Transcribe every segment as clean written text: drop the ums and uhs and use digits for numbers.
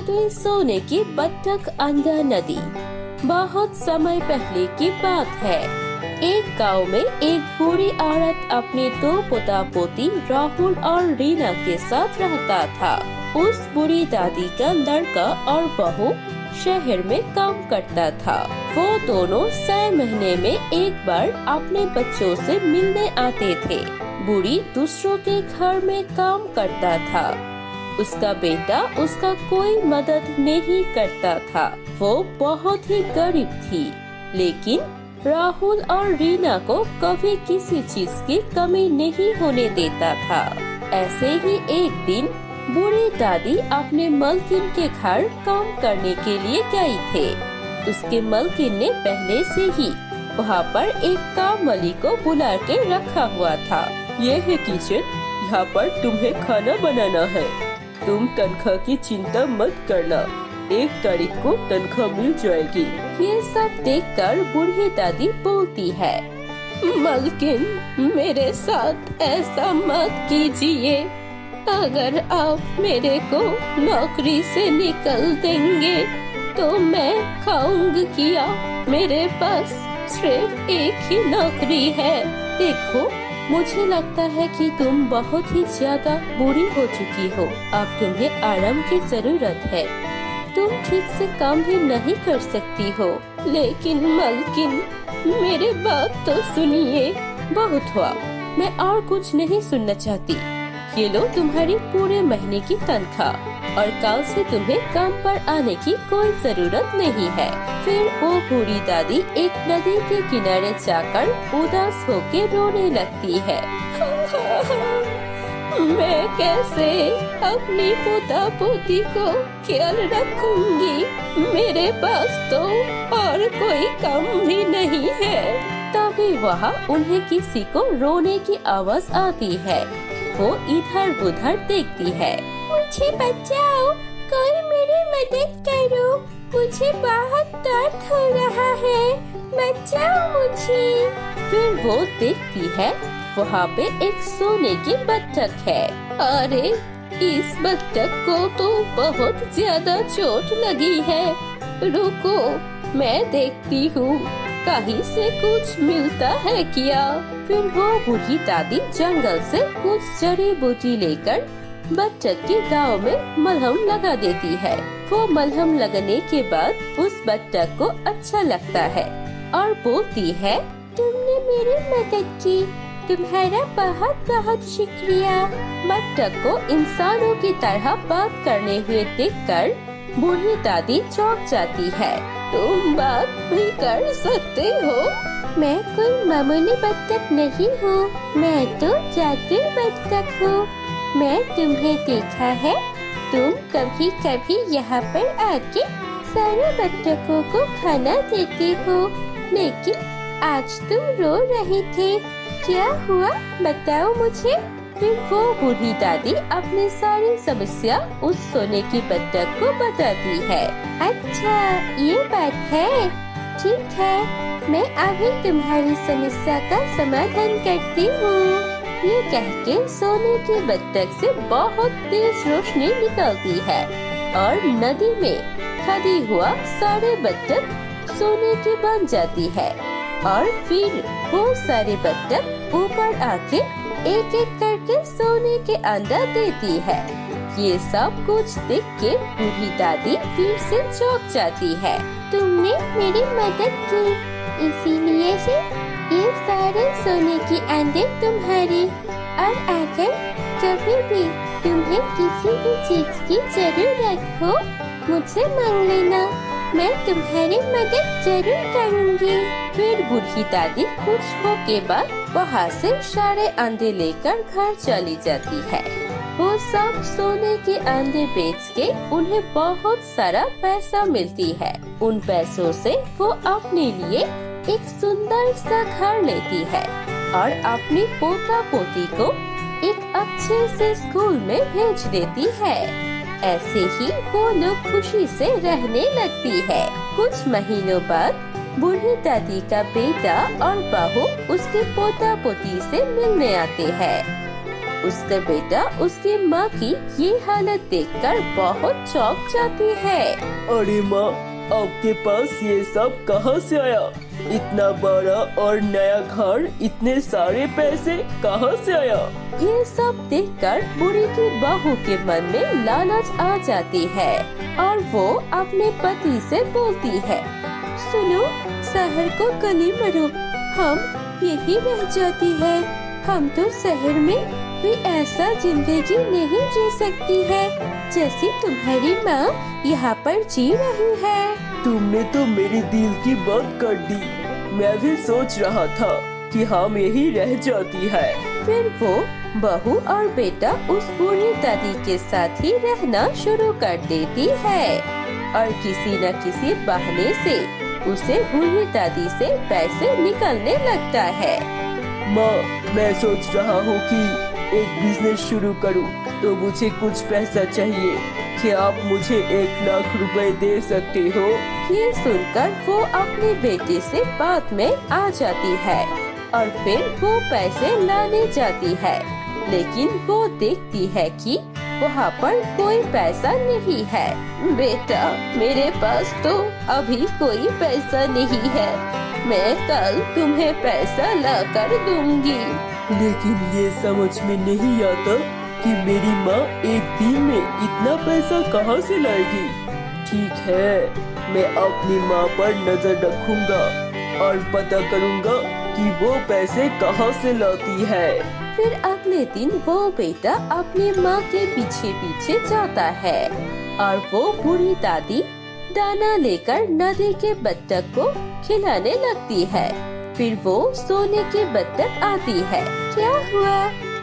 छोटे सोने की बत्तख अंडा नदी। बहुत समय पहले की बात है। एक गांव में एक बूढ़ी औरत अपने दो पोता पोती राहुल और रीना के साथ रहता था। उस बूढ़ी दादी का लड़का और बहू शहर में काम करता था। वो दोनों 6 महीने में एक बार अपने बच्चों से मिलने आते थे। बूढ़ी दूसरों के घर में काम करता था। उसका बेटा उसका कोई मदद नहीं करता था। वो बहुत ही गरीब थी, लेकिन राहुल और रीना को कभी किसी चीज की कमी नहीं होने देता था। ऐसे ही एक दिन बूढ़ी दादी अपने मलकिन के घर काम करने के लिए गई थे। उसके मलकिन ने पहले से ही वहाँ पर एक काम वाली को बुला के रखा हुआ था। ये है किचन, यहाँ पर तुम्हें खाना बनाना है। तुम तनख्वाह की चिंता मत करना, 1 तारीख को तनख्वाह मिल जाएगी। ये सब देखकर बूढ़ी दादी बोलती है, मलकिन मेरे साथ ऐसा मत कीजिए। अगर आप मेरे को नौकरी से निकल देंगे तो मैं खाऊंगी क्या? मेरे पास सिर्फ एक ही नौकरी है। देखो, मुझे लगता है कि तुम बहुत ही ज्यादा बूढ़ी हो चुकी हो। अब तुम्हें आराम की जरूरत है। तुम ठीक से काम भी नहीं कर सकती हो। लेकिन मलकिन मेरे बात तो सुनिए। बहुत हुआ, मैं और कुछ नहीं सुनना चाहती। ये लो तुम्हारी पूरे महीने की तनख्वाह, और कल से तुम्हें काम पर आने की कोई जरूरत नहीं है। फिर वो बूढ़ी दादी एक नदी के किनारे जाकर उदास होके रोने लगती है। मैं कैसे अपनी पोता पोती को ख्याल रखूंगी? मेरे पास तो और कोई काम भी नहीं है। तभी वहाँ उन्हें किसी को रोने की आवाज आती है। वो इधर उधर देखती है। मुझे बचाओ, कोई मेरी मदद करो, मुझे बहुत दर्द हो रहा है, बचाओ मुझे। फिर वो देखती है वहाँ पे एक सोने की बत्तख है। अरे, इस बत्तख को तो बहुत ज्यादा चोट लगी है। रुको, मैं देखती हूँ कहीं से कुछ मिलता है क्या। फिर वो बूढ़ी दादी जंगल से कुछ जड़ी बूटी लेकर बत्तख के गाँव में मलहम लगा देती है। वो मलहम लगने के बाद उस बत्तख को अच्छा लगता है और बोलती है, तुमने मेरी मदद की, तुम्हारा बहुत बहुत शुक्रिया। बत्तख को इंसानों की तरह बात करने हुए देखकर बूढ़ी दादी चौंक जाती है। तुम बात भी कर सकते हो? मैं कोई मामूली बत्तख नहीं हूँ, मैं तो जादू बत्तख हूँ। मैं तुम्हें देखा है, तुम कभी कभी यहाँ पर आके सारे बत्तखों को खाना देते हो, लेकिन आज तुम रो रहे थे, क्या हुआ बताओ मुझे। फिर वो बूढ़ी दादी अपनी सारी समस्या उस सोने की बत्तख को बताती है। अच्छा, ये बात है, ठीक है, मैं अभी तुम्हारी समस्या का समाधान करती हूँ। ये कह के सोने की बत्तख से बहुत तेज रोशनी निकलती है और नदी में खड़ी हुआ सारे बत्तख सोने की बन जाती है। और फिर वो सारे बत्तख ऊपर आके एक एक करके सोने के अंडा देती है। ये सब कुछ देख के बूढ़ी दादी फिर से चौंक जाती है। तुमने मेरी मदद की, इसीलिए से ये सारे सोने के अंडे तुम्हारे। और अगर कभी भी तुम्हें किसी भी चीज की जरूरत हो, मुझसे मांग लेना, मैं तुम्हारी मदद जरूर करूँगी। फिर बूढ़ी दादी खुश होके बाद वहाँ से सारे अंडे लेकर घर चली जाती है। वो सब सोने के अंडे बेच के उन्हें बहुत सारा पैसा मिलती है। उन पैसों से वो अपने लिए एक सुंदर सा घर लेती है और अपनी पोता पोती को एक अच्छे से स्कूल में भेज देती है। ऐसे ही वो लोग खुशी से रहने लगती है। कुछ महीनों बाद बूढ़ी दादी का बेटा और बहू उसके पोता पोती से मिलने आते हैं। उसका बेटा उसकी माँ की ये हालत देखकर बहुत चौंक जाती है। अरे माँ, आपके पास ये सब कहाँ से आया? इतना बड़ा और नया घर, इतने सारे पैसे कहाँ से आया? ये सब देखकर बूढ़ी की बहू के मन में लालच आ जाती है और वो अपने पति से बोलती है, सुनो, शहर को गली मरो, हम यही रह जाती है। हम तो शहर में भी ऐसा जिंदगी नहीं जी सकती है जैसी तुम्हारी माँ यहाँ पर जी रही है। तुमने तो मेरे दिल की बात कर दी। मैं भी सोच रहा था कि हम यही रह जाती है। फिर वो बहू और बेटा उस बूढ़ी दादी के साथ ही रहना शुरू कर देती है और किसी न किसी बहाने से उसे बूढ़ी दादी से पैसे निकलने लगता है। माँ, मैं सोच रहा हूँ कि एक बिजनेस शुरू करूँ, तो मुझे कुछ पैसा चाहिए। क्या आप मुझे 1 लाख रुपए दे सकते हो? ये सुनकर वो अपने बेटे से बात में आ जाती है और फिर वो पैसे लाने जाती है, लेकिन वो देखती है कि वहाँ पर कोई पैसा नहीं है। बेटा, मेरे पास तो अभी कोई पैसा नहीं है, मैं कल तुम्हें पैसा ला कर दूंगी। लेकिन ये समझ में नहीं आता कि मेरी माँ एक दिन में इतना पैसा कहाँ से लाएगी। ठीक है, मैं अपनी माँ पर नजर रखूंगा और पता करूंगा कि वो पैसे कहाँ से लाती है। फिर अगले दिन वो बेटा अपनी माँ के पीछे पीछे जाता है और वो बूढ़ी दादी दाना लेकर नदी के बत्तख को खिलाने लगती है। फिर वो सोने की बत्तख आती है। क्या हुआ?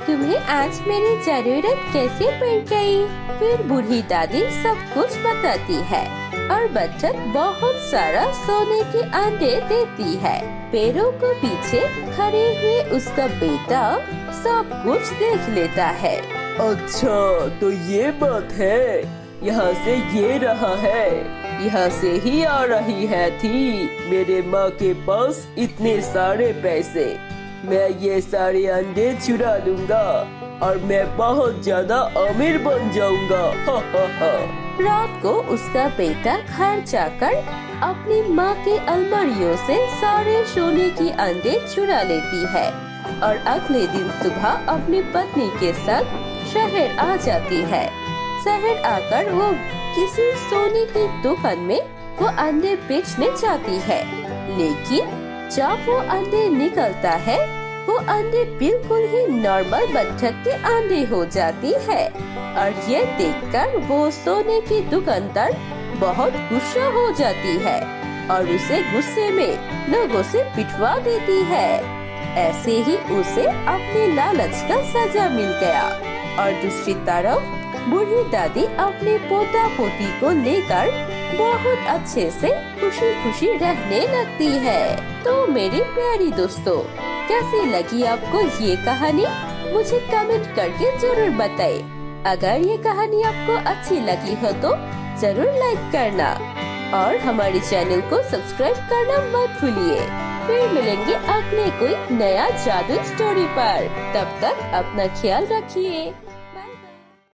तुम्हें आज मेरी जरूरत कैसे पड़ गई? फिर बूढ़ी दादी सब कुछ बताती है और बत्तख बहुत सारा सोने के अंडे देती है। पेड़ों को पीछे खड़े हुए उसका बेटा सब कुछ देख लेता है। अच्छा, तो ये बात है, यहाँ से ये रहा है, यहाँ से ही आ रही है थी मेरे माँ के पास इतने सारे पैसे। मैं ये सारे अंडे चुरा लूंगा और मैं बहुत ज्यादा अमीर बन जाऊंगा। हा हा हा। रात को उसका बेटा घर जाकर अपनी माँ के अलमारियों से सारे सोने की अंडे चुरा लेती है और अगले दिन सुबह अपनी पत्नी के साथ शहर आ जाती है। शहर आकर वो किसी सोने की दुकान में वो अंडे बेचने जाती है, लेकिन जब वो अंडे निकलता है वो अंडे बिल्कुल ही नॉर्मल बत्तख के अंडे हो जाती है और ये देखकर वो सोने की दुकानदार बहुत गुस्सा हो जाती है और उसे गुस्से में लोगों से पिटवा देती है। ऐसे ही उसे अपने लालच का सजा मिल गया और दूसरी तरफ बूढ़ी दादी अपने पोता पोती को लेकर बहुत अच्छे से खुशी खुशी रहने लगती है। तो मेरे प्यारी दोस्तों, कैसी लगी आपको ये कहानी? मुझे कमेंट करके जरूर बताएं। अगर ये कहानी आपको अच्छी लगी हो तो जरूर लाइक करना और हमारे चैनल को सब्सक्राइब करना मत भूलिए। फिर मिलेंगे अगले कोई नया जादू स्टोरी पर। तब तक अपना ख्याल रखिए।